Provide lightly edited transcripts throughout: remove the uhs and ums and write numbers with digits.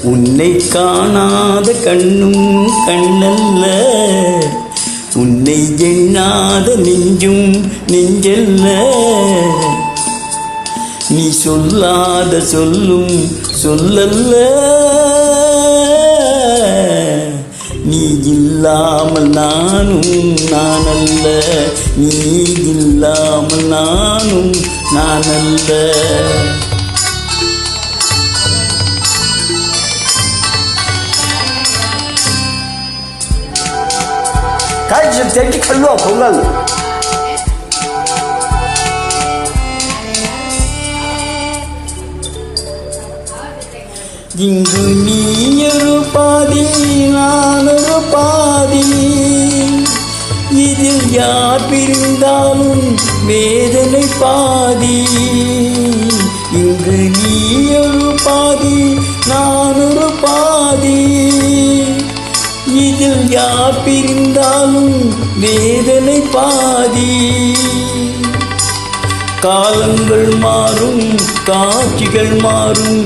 உன்னை காணாத கண்ணும் கண்ணல்ல, உன்னை எண்ணாத நெஞ்சும் நெஞ்சல்ல. நீ சொல்லாத சொல்லும் சொல்லல்ல, நீ இல்லாமல் நானும் நானல்ல, நீ இல்லாமல் நானும் நானல்ல.开始天气很热，朋友们。இங்கு நீயொரு பாதி நானொரு பாதி, இதில் யார் பிரிந்தாலும் வேதனை பாதி. இங்கு நீயொரு பாதி நானொரு பாதி, இதில் யார் பிரிந்தாலும் வேதனை பாதி. காலங்கள் மாறும் காட்சிகள் மாறும்,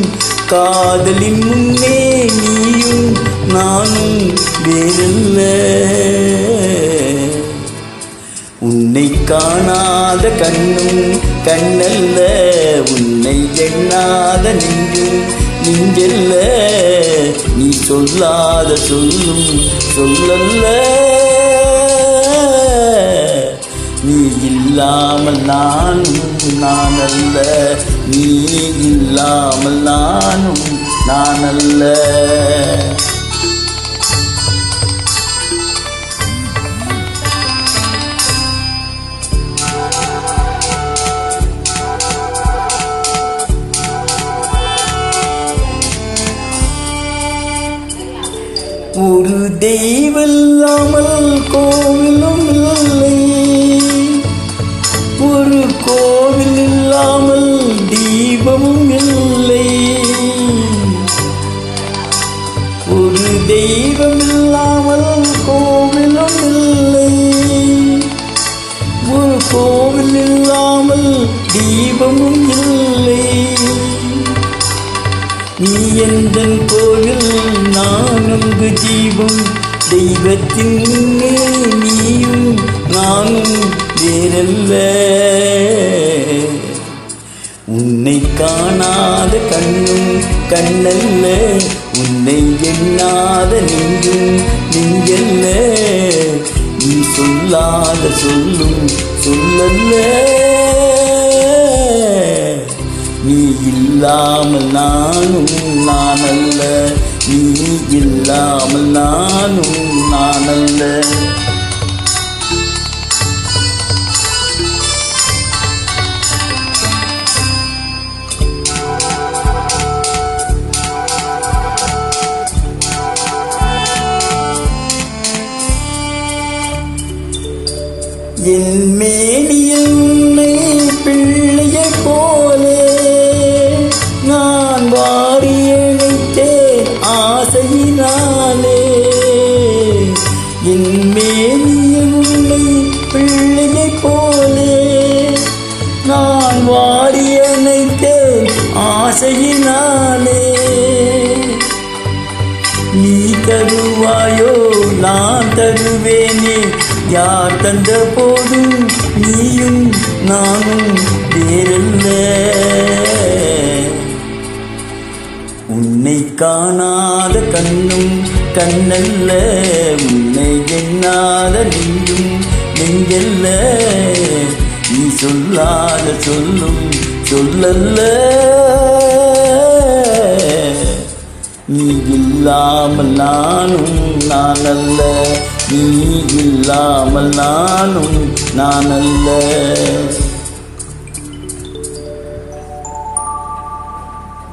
காதலின் முன்னே நீயும் நானும் வேறல்ல. உன்னை காணாத கண்ணும் கண்ணல்ல, உன்னை எண்ணாத நெஞ்சும் நெஞ்சல்ல. நீ சொல்லாத சொல்லும் சொல்லல்ல, நீ இல்லாமல் நானும் நானல்ல, நீ இல்லாமல் நானும் நானல்ல. ஒரு தெய்வம் இல்லாமல் கோவிலும் இல்லை, ஒரு கோவில் இல்லாமல் தீபமும் இல்லை. ஒரு தெய்வம் இல்லாமல் கோவிலும் இல்லை, ஒரு கோவில் இல்லாமல் தீபமும் இல்லை. நீ எந்தன் கோவில் நான் அங்கு தீபம், தெய்வத்தின் முன்னே நீயும் நானும் வேறல்ல. உன்னை காணாத கண்ணும் கண்ணல்ல, உன்னை எண்ணாத நெஞ்சும் நெஞ்சல்ல. நீ சொல்லாத சொல்லும் சொல்லல்ல, நீ இல்லாமல் நானும் நானல்ல, நீ இல்லாமல் நானும் நானல்ல. என் மேனியில் உன்னை பிள்ளையைப் போலே நான் வாரி அழைத்தேன் ஆசையினாலே. என் மேனியில் உன்னை பிள்ளையைப் போலே நான் வாரி அழைத்தேன் ஆசையினாலே. நீ தருவாயோ நான் தருவேனே, யார் தந்த போதும் நீயும் நானும் வேறல்ல. உன்னை காணாத கண்ணும் கண்ணல்ல, உன்னை எண்ணாத நெஞ்சும் நெஞ்சல்ல. நீ சொல்லாத சொல்லும் சொல்லல்ல, நீ இல்லாமல் நானும் நானல்ல, நீ இல்லாமல் நானும் நானல்ல.